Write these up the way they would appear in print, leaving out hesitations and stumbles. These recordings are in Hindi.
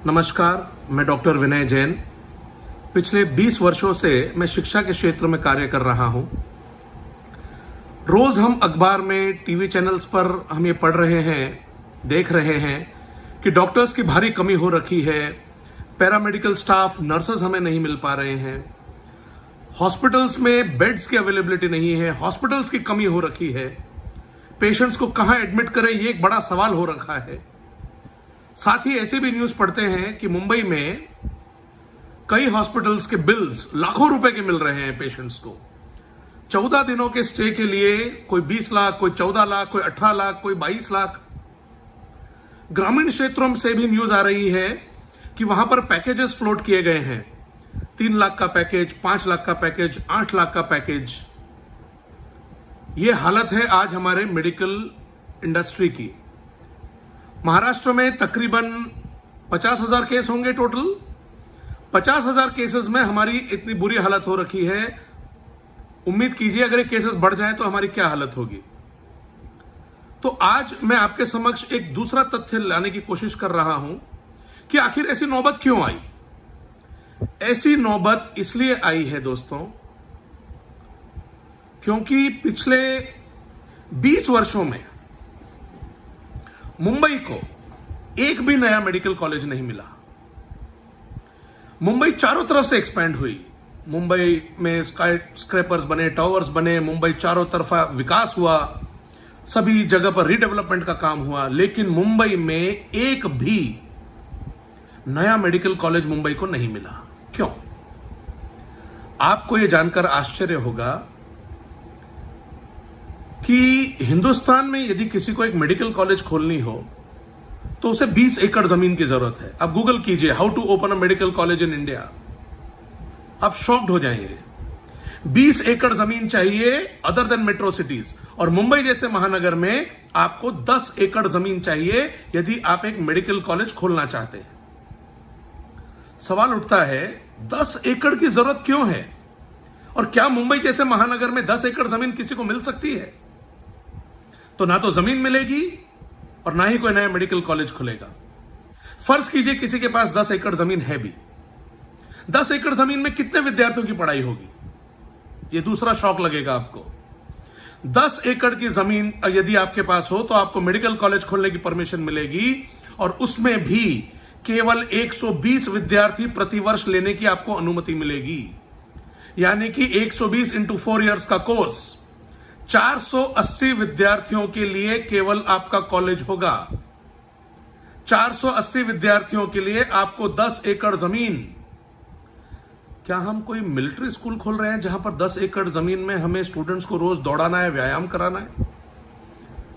नमस्कार, मैं डॉक्टर विनय जैन। पिछले 20 वर्षों से मैं शिक्षा के क्षेत्र में कार्य कर रहा हूं। रोज हम अखबार में, टीवी चैनल्स पर हम ये पढ़ रहे हैं, देख रहे हैं कि डॉक्टर्स की भारी कमी हो रखी है, पैरामेडिकल स्टाफ, नर्सेज हमें नहीं मिल पा रहे हैं, हॉस्पिटल्स में बेड्स की अवेलेबिलिटी नहीं है, हॉस्पिटल्स की कमी हो रखी है, पेशेंट्स को कहां एडमिट करें ये एक बड़ा सवाल हो रखा है। साथ ही ऐसे भी न्यूज पढ़ते हैं कि मुंबई में कई हॉस्पिटल्स के बिल्स लाखों रुपए के मिल रहे हैं पेशेंट्स को। 14 दिनों के स्टे के लिए कोई 20 लाख, कोई 14 लाख, कोई 18 लाख, कोई 22 लाख। ग्रामीण क्षेत्रों से भी न्यूज आ रही है कि वहां पर पैकेजेस फ्लोट किए गए हैं, 3 लाख का पैकेज, 5 लाख का पैकेज, 8 लाख का पैकेज। यह हालत है आज हमारे मेडिकल इंडस्ट्री की। महाराष्ट्र में तकरीबन 50,000 केस होंगे टोटल। 50,000 केसेस में हमारी इतनी बुरी हालत हो रखी है। उम्मीद कीजिए अगर ये केसेस बढ़ जाएं तो हमारी क्या हालत होगी। तो आज मैं आपके समक्ष एक दूसरा तथ्य लाने की कोशिश कर रहा हूं कि आखिर ऐसी नौबत क्यों आई। ऐसी नौबत इसलिए आई है दोस्तों क्योंकि पिछले 20 वर्षों में मुंबई को एक भी नया मेडिकल कॉलेज नहीं मिला। मुंबई चारों तरफ से एक्सपैंड हुई। मुंबई में स्काई स्क्रैपर्स बने, टावर्स बने, मुंबई चारों तरफा विकास हुआ, सभी जगह पर रीडेवलपमेंट का काम हुआ, लेकिन मुंबई में एक भी नया मेडिकल कॉलेज मुंबई को नहीं मिला। क्यों? आपको यह जानकर आश्चर्य होगा कि हिंदुस्तान में यदि किसी को एक मेडिकल कॉलेज खोलनी हो तो उसे 20 एकड़ जमीन की जरूरत है। आप गूगल कीजिए how to open a medical college in India, आप शॉक्ड हो जाएंगे। 20 एकड़ जमीन चाहिए अदर देन मेट्रो सिटीज, और मुंबई जैसे महानगर में आपको 10 एकड़ जमीन चाहिए यदि आप एक मेडिकल कॉलेज खोलना चाहते हैं। सवाल उठता है 10 एकड़ की जरूरत क्यों है, और क्या मुंबई जैसे महानगर में 10 एकड़ जमीन किसी को मिल सकती है? तो ना तो जमीन मिलेगी और ना ही कोई नया मेडिकल कॉलेज खुलेगा। फर्ज कीजिए किसी के पास 10 एकड़ जमीन है भी। 10 एकड़ जमीन में कितने विद्यार्थियों की पढ़ाई होगी? यह दूसरा शौक लगेगा आपको। 10 एकड़ की जमीन यदि आपके पास हो तो आपको मेडिकल कॉलेज खोलने की परमिशन मिलेगी, और उसमें भी केवल 120 विद्यार्थी प्रतिवर्ष लेने की आपको अनुमति मिलेगी। यानी कि 120 इंटू 4 ईयर्स का कोर्स, 480 विद्यार्थियों के लिए केवल आपका कॉलेज होगा। 480 विद्यार्थियों के लिए आपको 10 एकड़ जमीन। क्या हम कोई मिलिट्री स्कूल खोल रहे हैं जहां पर 10 एकड़ जमीन में हमें स्टूडेंट्स को रोज दौड़ाना है, व्यायाम कराना है?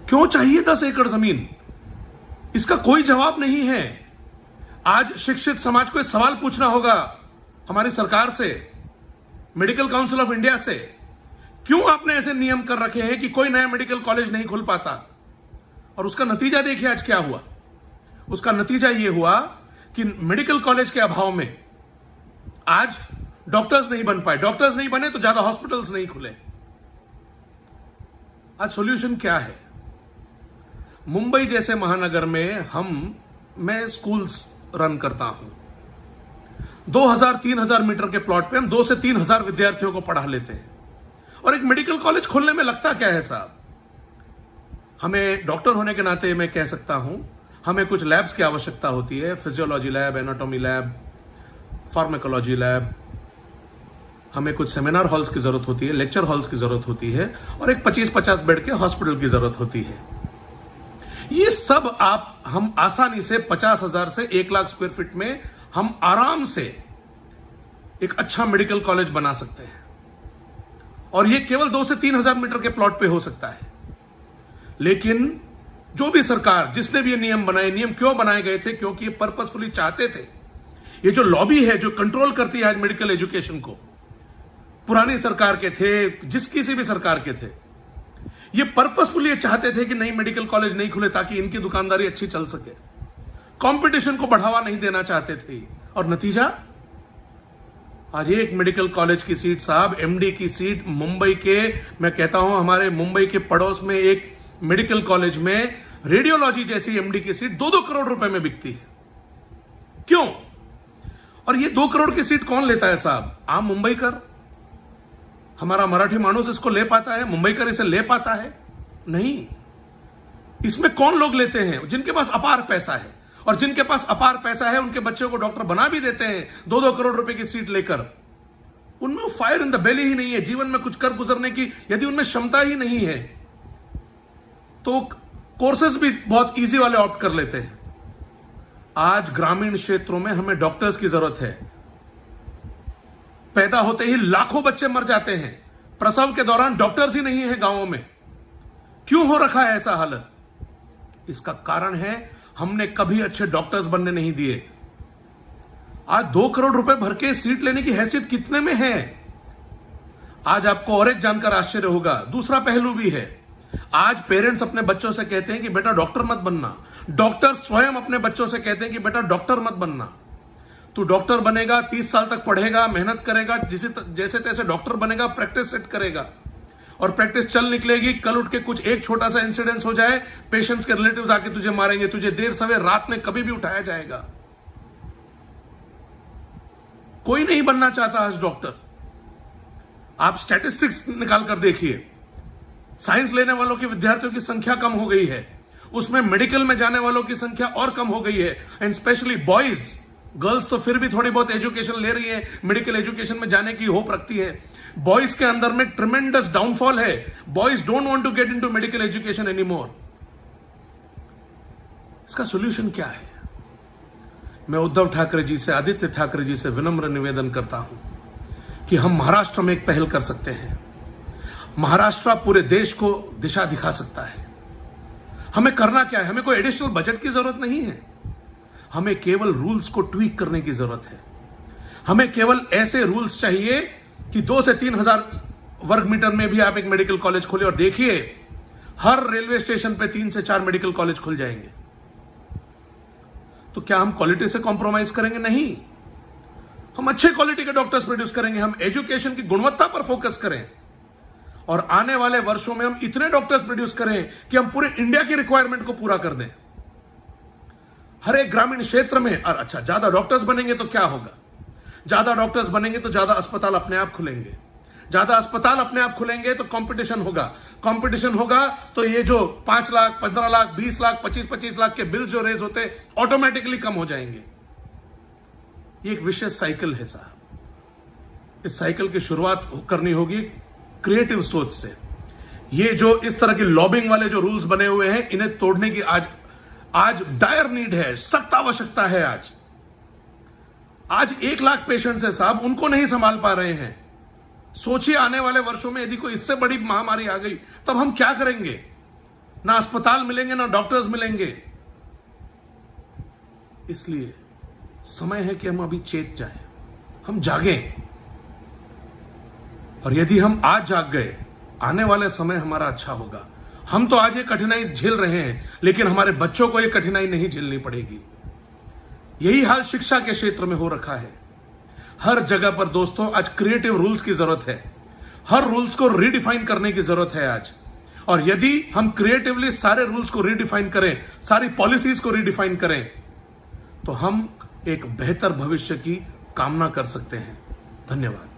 क्यों चाहिए 10 एकड़ जमीन? इसका कोई जवाब नहीं है। आज शिक्षित समाज को सवाल पूछना होगा हमारी सरकार से, मेडिकल काउंसिल ऑफ इंडिया से, क्यों आपने ऐसे नियम कर रखे हैं कि कोई नया मेडिकल कॉलेज नहीं खुल पाता? और उसका नतीजा देखिए आज क्या हुआ। उसका नतीजा यह हुआ कि मेडिकल कॉलेज के अभाव में आज डॉक्टर्स नहीं बन पाए। डॉक्टर्स नहीं बने तो ज्यादा हॉस्पिटल्स नहीं खुले। आज सॉल्यूशन क्या है? मुंबई जैसे महानगर में मैं स्कूल्स रन करता हूं। 2000-3000 मीटर के प्लॉट पे हम 2 से 3,000 विद्यार्थियों को पढ़ा लेते हैं, और एक मेडिकल कॉलेज खोलने में लगता क्या है साहब? हमें डॉक्टर होने के नाते मैं कह सकता हूं, हमें कुछ लैब्स की आवश्यकता होती है, physiology lab, anatomy lab, pharmacology lab. हमें कुछ सेमिनार हॉल्स की जरूरत होती है, लेक्चर हॉल्स की जरूरत होती है, और एक 25-50 बेड के हॉस्पिटल की जरूरत होती है। ये सब हम आसानी से 50,000 से 1 लाख स्क्वायर फीट में हम आराम से एक अच्छा मेडिकल कॉलेज बना सकते हैं, और यह केवल 2 से 3,000 मीटर के प्लॉट पे हो सकता है। लेकिन जो भी सरकार, जिसने भी ये नियम बनाए, नियम क्यों बनाए गए थे? क्योंकि ये पर्पसफुली चाहते थे। ये जो लॉबी है जो कंट्रोल करती है आज मेडिकल एजुकेशन को, पुरानी सरकार के थे, किसी भी सरकार के थे, ये पर्पसफुली ये चाहते थे कि नई मेडिकल कॉलेज नहीं खुले ताकि इनकी दुकानदारी अच्छी चल सके। कंपटीशन को बढ़ावा नहीं देना चाहते थे, और नतीजा आज एक मेडिकल कॉलेज की सीट साहब, एमडी की सीट मुंबई के, मैं कहता हूं हमारे मुंबई के पड़ोस में एक मेडिकल कॉलेज में रेडियोलॉजी जैसी एमडी की सीट 2-2 करोड़ रुपए में बिकती है। क्यों? और ये 2 करोड़ की सीट कौन लेता है साहब? आम मुंबईकर? हमारा मराठी मानुस इसको ले पाता है? मुंबईकर इसे ले पाता है? नहीं। इसमें कौन लोग लेते हैं? जिनके पास अपार पैसा है, और जिनके पास अपार पैसा है उनके बच्चों को डॉक्टर बना भी देते हैं 2-2 करोड़ रुपए की सीट लेकर। उनमें फायर इन द बेली ही नहीं है, जीवन में कुछ कर गुजरने की यदि उनमें क्षमता ही नहीं है तो कोर्सेज भी बहुत इजी वाले ऑप्ट कर लेते हैं। आज ग्रामीण क्षेत्रों में हमें डॉक्टर्स की जरूरत है। पैदा होते ही लाखों बच्चे मर जाते हैं, प्रसव के दौरान डॉक्टर्स ही नहीं है गांवों में। क्यों हो रखा है ऐसा हालत? इसका कारण है हमने कभी अच्छे डॉक्टर्स बनने नहीं दिए। आज 2 करोड़ रुपए भर के सीट लेने की हैसियत कितने में है? आज आपको और एक जानकर आश्चर्य होगा, दूसरा पहलू भी है। आज पेरेंट्स अपने बच्चों से कहते हैं कि बेटा डॉक्टर मत बनना। डॉक्टर स्वयं अपने बच्चों से कहते हैं कि बेटा डॉक्टर मत बनना। तू डॉक्टर बनेगा, 30 साल तक पढ़ेगा, मेहनत करेगा, जैसे तैसे डॉक्टर बनेगा, प्रैक्टिस सेट करेगा और प्रैक्टिस चल निकलेगी। कल उठ के कुछ एक छोटा सा इंसिडेंस हो जाए, पेशेंट्स के रिलेटिव्स आके तुझे मारेंगे, तुझे देर सवेर रात में कभी भी उठाया जाएगा। कोई नहीं बनना चाहता आज डॉक्टर। आप स्टैटिस्टिक्स निकाल कर देखिए, साइंस लेने वालों की विद्यार्थियों की संख्या कम हो गई है, उसमें मेडिकल में जाने वालों की संख्या और कम हो गई है। एंड स्पेशली बॉयज, गर्ल्स तो फिर भी थोड़ी बहुत एजुकेशन ले रही है, मेडिकल एजुकेशन में जाने की होप रखती है। बॉयज के अंदर में ट्रिमेंडस डाउनफॉल है। Boys don't want to get into medical education anymore. इसका सॉल्यूशन क्या है? मैं उद्धव ठाकरे जी से, आदित्य ठाकरे जी से विनम्र निवेदन करता हूं कि हम महाराष्ट्र में एक पहल कर सकते हैं। महाराष्ट्र पूरे देश को दिशा दिखा सकता है। हमें करना क्या है? हमें कोई एडिशनल बजट की जरूरत नहीं है। हमें केवल रूल्स को ट्वीक करने की जरूरत है। हमें केवल ऐसे रूल्स चाहिए कि 2 से 3 हजार वर्ग मीटर में भी आप एक मेडिकल कॉलेज खोले, और देखिए हर रेलवे स्टेशन पे 3 से 4 मेडिकल कॉलेज खुल जाएंगे। तो क्या हम क्वालिटी से कॉम्प्रोमाइज करेंगे? नहीं। हम अच्छे क्वालिटी के डॉक्टर्स प्रोड्यूस करेंगे। हम एजुकेशन की गुणवत्ता पर फोकस करें और आने वाले वर्षों में हम इतने डॉक्टर्स प्रोड्यूस करें कि हम पूरे इंडिया की रिक्वायरमेंट को पूरा कर दें। हर एक ग्रामीण क्षेत्र में। और अच्छा, ज्यादा डॉक्टर्स बनेंगे तो क्या होगा? ज्यादा डॉक्टर्स बनेंगे तो ज्यादा अस्पताल अपने आप खुलेंगे। ज्यादा अस्पताल अपने आप खुलेंगे तो कंपटीशन होगा। कंपटीशन होगा तो ये जो 5 लाख, 15 लाख, 20 लाख, 25-25 लाख के बिल जो रेज होते ऑटोमेटिकली कम हो जाएंगे। ये एक विशेष साइकिल है साहब। इस साइकिल की शुरुआत करनी होगी क्रिएटिव सोच से। ये जो इस तरह की लॉबिंग वाले जो रूल्स बने हुए हैं, इन्हें तोड़ने की आज डायर नीड है, सख्त आवश्यकता है। आज 1 लाख पेशेंट्स है साहब, उनको नहीं संभाल पा रहे हैं। सोचिए आने वाले वर्षों में यदि कोई इससे बड़ी महामारी आ गई तब हम क्या करेंगे? ना अस्पताल मिलेंगे, ना डॉक्टर्स मिलेंगे। इसलिए समय है कि हम अभी चेत जाएं, हम जागें। और यदि हम आज जाग गए, आने वाले समय हमारा अच्छा होगा। हम तो आज ये कठिनाई झेल रहे हैं, लेकिन हमारे बच्चों को ये कठिनाई नहीं झेलनी पड़ेगी। यही हाल शिक्षा के क्षेत्र में हो रखा है। हर जगह पर दोस्तों आज क्रिएटिव रूल्स की जरूरत है। हर रूल्स को रीडिफाइन करने की जरूरत है आज। और यदि हम क्रिएटिवली सारे रूल्स को रीडिफाइन करें, सारी पॉलिसीज को रीडिफाइन करें, तो हम एक बेहतर भविष्य की कामना कर सकते हैं। धन्यवाद।